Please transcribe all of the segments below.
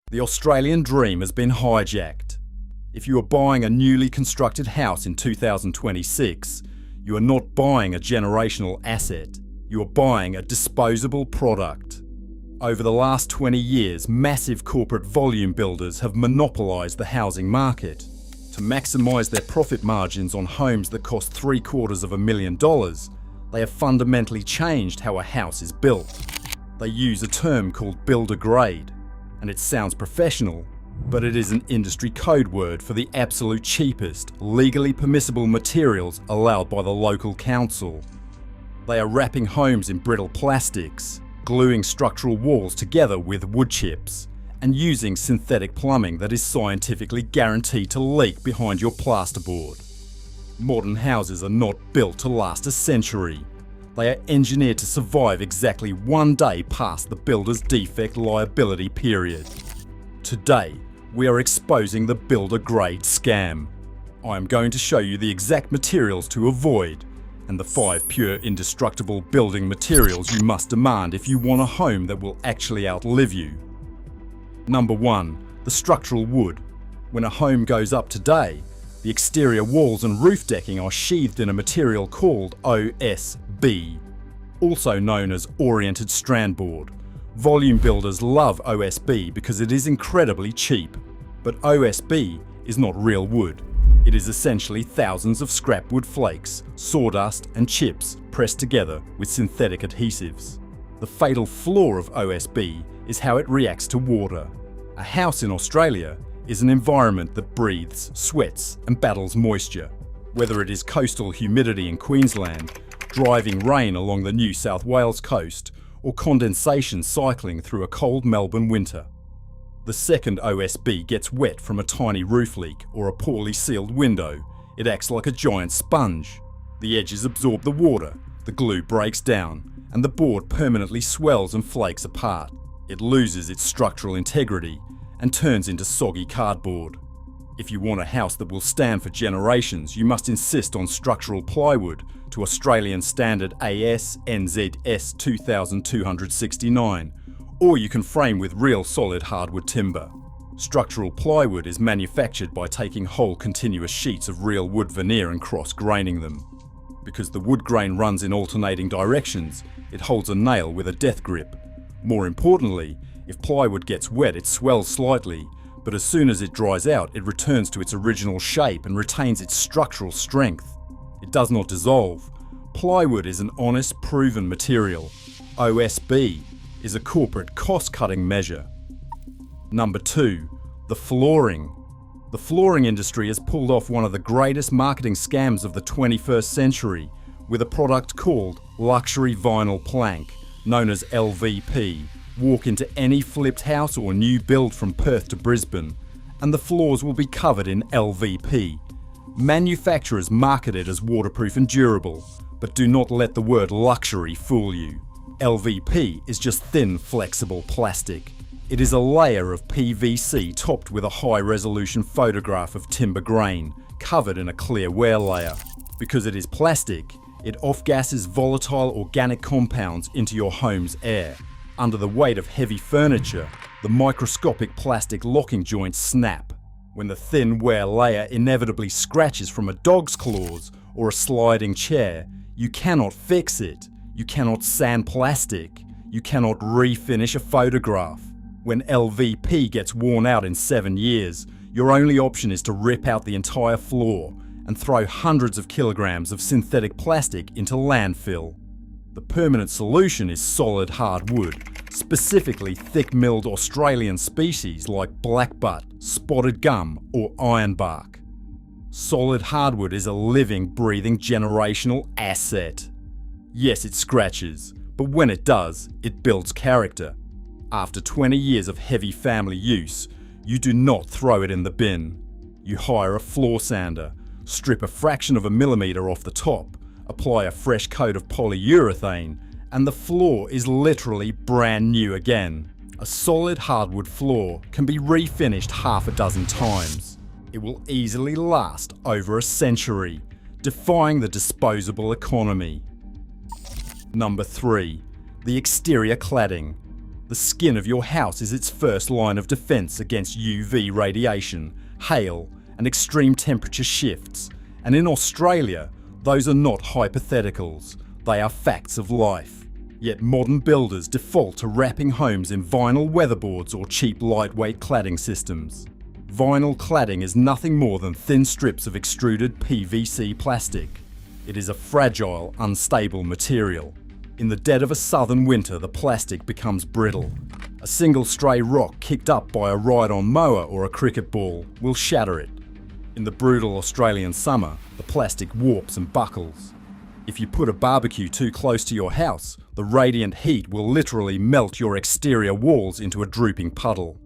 The Australian dream has been hijacked. If you are buying a newly constructed house in 2026, you are not buying a generational asset. You are buying a disposable product. Over the last 20 years, massive corporate volume builders have monopolised the housing market. To maximise their profit margins on homes that cost $750,000, they have fundamentally changed how a house is built. They use a term called builder grade, and it sounds professional, but it is an industry code word for the absolute cheapest, legally permissible materials allowed by the local council. They are wrapping homes in brittle plastics, gluing structural walls together with wood chips, and using synthetic plumbing that is scientifically guaranteed to leak behind your plasterboard. Modern houses are not built to last a century. They are engineered to survive exactly one day past the builder's defect liability period. Today, we are exposing the builder grade scam. I am going to show you the exact materials to avoid and the 5 pure indestructible building materials you must demand if you want a home that will actually outlive you. Number 1. The structural wood. When a home goes up today, the exterior walls and roof decking are sheathed in a material called OSB, also known as oriented strand board. Volume builders love OSB because it is incredibly cheap, but OSB is not real wood. It is essentially thousands of scrap wood flakes, sawdust and chips pressed together with synthetic adhesives. The fatal flaw of OSB is how it reacts to water. A house in Australia is an environment that breathes, sweats and battles moisture. Whether it is coastal humidity in Queensland, driving rain along the New South Wales coast, or condensation cycling through a cold Melbourne winter. The second OSB gets wet from a tiny roof leak or a poorly sealed window. It acts like a giant sponge. The edges absorb the water, the glue breaks down, and the board permanently swells and flakes apart. It loses its structural integrity and turns into soggy cardboard. If you want a house that will stand for generations, you must insist on structural plywood to Australian standard AS NZS 2269, or you can frame with real solid hardwood timber. Structural plywood is manufactured by taking whole continuous sheets of real wood veneer and cross-graining them. Because the wood grain runs in alternating directions, it holds a nail with a death grip. More importantly, if plywood gets wet, it swells slightly, but as soon as it dries out, it returns to its original shape and retains its structural strength. It does not dissolve. Plywood is an honest, proven material. OSB is a corporate cost-cutting measure. Number 2. The flooring. The flooring industry has pulled off one of the greatest marketing scams of the 21st century with a product called luxury vinyl plank, known as LVP. Walk into any flipped house or new build from Perth to Brisbane, and the floors will be covered in LVP. Manufacturers market it as waterproof and durable, but do not let the word luxury fool you. LVP is just thin, flexible plastic. It is a layer of PVC topped with a high-resolution photograph of timber grain, covered in a clear wear layer. Because it is plastic, it off-gases volatile organic compounds into your home's air. Under the weight of heavy furniture, the microscopic plastic locking joints snap. When the thin wear layer inevitably scratches from a dog's claws or a sliding chair, you cannot fix it. You cannot sand plastic. You cannot refinish a photograph. When LVP gets worn out in 7 years, your only option is to rip out the entire floor and throw hundreds of kilograms of synthetic plastic into landfill. The permanent solution is solid hard wood, specifically thick-milled Australian species like blackbutt, spotted gum or ironbark. Solid hardwood is a living, breathing generational asset. Yes, it scratches, but when it does, it builds character. After 20 years of heavy family use, you do not throw it in the bin. You hire a floor sander, strip a fraction of a millimetre off the top, apply a fresh coat of polyurethane, and the floor is literally brand new again. A solid hardwood floor can be refinished half a dozen times. It will easily last over a century, defying the disposable economy. Number 3. The exterior cladding. The skin of your house is its first line of defense against UV radiation, hail, and extreme temperature shifts. And in Australia, those are not hypotheticals, they are facts of life. Yet modern builders default to wrapping homes in vinyl weatherboards or cheap lightweight cladding systems. Vinyl cladding is nothing more than thin strips of extruded PVC plastic. It is a fragile, unstable material. In the dead of a southern winter, the plastic becomes brittle. A single stray rock kicked up by a ride-on mower or a cricket ball will shatter it. In the brutal Australian summer, the plastic warps and buckles. If you put a barbecue too close to your house, the radiant heat will literally melt your exterior walls into a drooping puddle.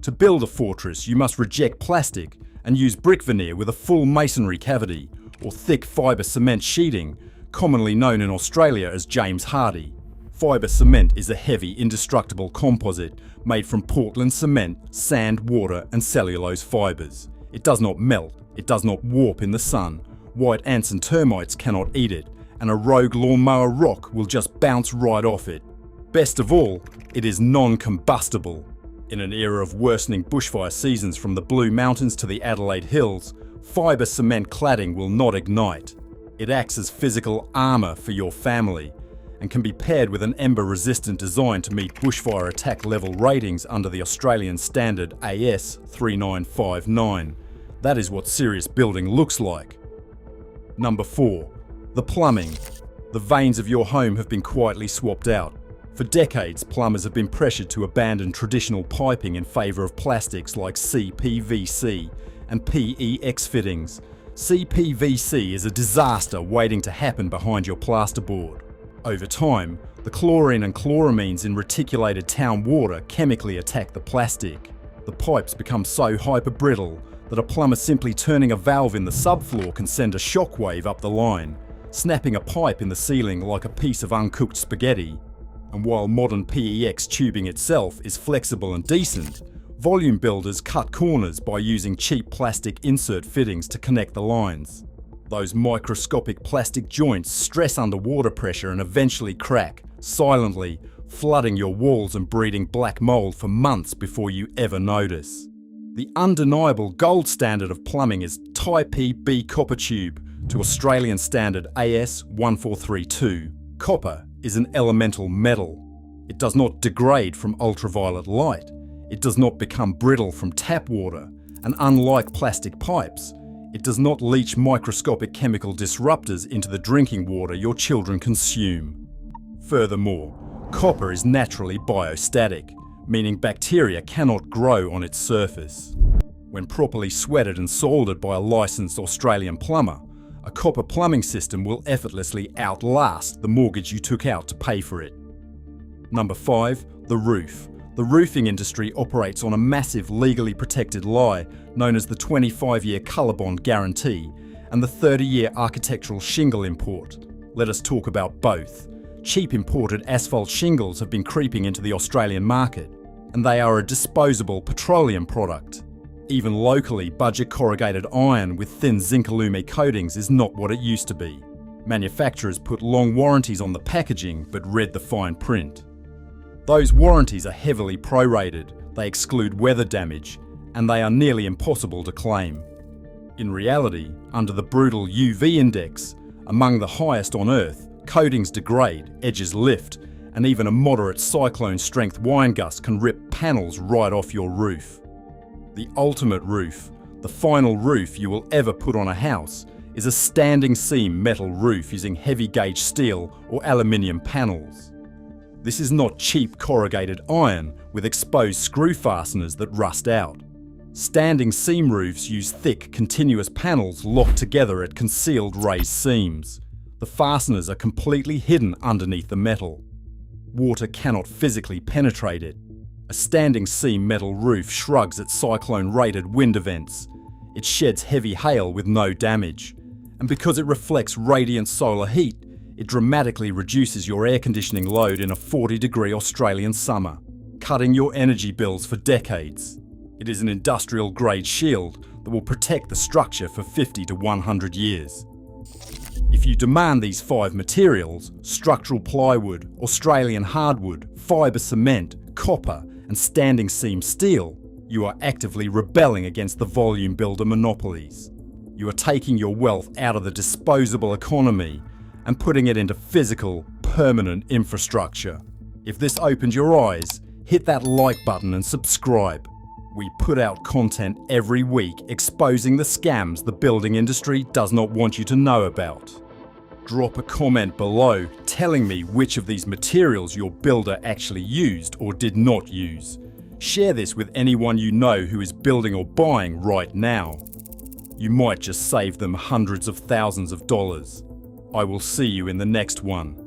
To build a fortress, you must reject plastic and use brick veneer with a full masonry cavity or thick fibre cement sheeting, commonly known in Australia as James Hardie. Fibre cement is a heavy, indestructible composite made from Portland cement, sand, water and cellulose fibres. It does not melt, it does not warp in the sun, white ants and termites cannot eat it, and a rogue lawnmower rock will just bounce right off it. Best of all, it is non-combustible. In an era of worsening bushfire seasons from the Blue Mountains to the Adelaide Hills, fibre cement cladding will not ignite. It acts as physical armour for your family and can be paired with an ember-resistant design to meet bushfire attack level ratings under the Australian standard AS 3959. That is what serious building looks like. Number 4. The plumbing. The veins of your home have been quietly swapped out. For decades, plumbers have been pressured to abandon traditional piping in favour of plastics like CPVC and PEX fittings. CPVC is a disaster waiting to happen behind your plasterboard. Over time, the chlorine and chloramines in reticulated town water chemically attack the plastic. The pipes become so hyper-brittle that a plumber simply turning a valve in the subfloor can send a shockwave up the line, snapping a pipe in the ceiling like a piece of uncooked spaghetti. And while modern PEX tubing itself is flexible and decent, volume builders cut corners by using cheap plastic insert fittings to connect the lines. Those microscopic plastic joints stress under water pressure and eventually crack, silently, flooding your walls and breeding black mould for months before you ever notice. The undeniable gold standard of plumbing is Type-B copper tube to Australian standard AS 1432. Copper is an elemental metal. It does not degrade from ultraviolet light. It does not become brittle from tap water, and unlike plastic pipes, it does not leach microscopic chemical disruptors into the drinking water your children consume. Furthermore, copper is naturally biostatic, meaning bacteria cannot grow on its surface. When properly sweated and soldered by a licensed Australian plumber, a copper plumbing system will effortlessly outlast the mortgage you took out to pay for it. Number 5. The roof. The roofing industry operates on a massive legally protected lie known as the 25-year colour bond guarantee and the 30-year architectural shingle import. Let us talk about both. Cheap imported asphalt shingles have been creeping into the Australian market, and they are a disposable petroleum product. Even locally, budget corrugated iron with thin zinc aluminum coatings is not what it used to be. Manufacturers put long warranties on the packaging but read the fine print. Those warranties are heavily prorated, they exclude weather damage, and they are nearly impossible to claim. In reality, under the brutal UV index, among the highest on Earth, coatings degrade, edges lift, and even a moderate cyclone-strength wind gust can rip panels right off your roof. The ultimate roof, the final roof you will ever put on a house, is a standing seam metal roof using heavy gauge steel or aluminium panels. This is not cheap corrugated iron with exposed screw fasteners that rust out. Standing seam roofs use thick, continuous panels locked together at concealed raised seams. The fasteners are completely hidden underneath the metal. Water cannot physically penetrate it. A standing seam metal roof shrugs at cyclone-rated wind events. It sheds heavy hail with no damage. And because it reflects radiant solar heat, it dramatically reduces your air conditioning load in a 40-degree Australian summer, cutting your energy bills for decades. It is an industrial-grade shield that will protect the structure for 50 to 100 years. If you demand these 5 materials, structural plywood, Australian hardwood, fibre cement, copper, and standing seam steel, you are actively rebelling against the volume builder monopolies. You are taking your wealth out of the disposable economy and putting it into physical, permanent infrastructure. If this opened your eyes, hit that like button and subscribe. We put out content every week exposing the scams the building industry does not want you to know about. Drop a comment below telling me which of these materials your builder actually used or did not use. Share this with anyone you know who is building or buying right now. You might just save them hundreds of thousands of dollars. I will see you in the next one.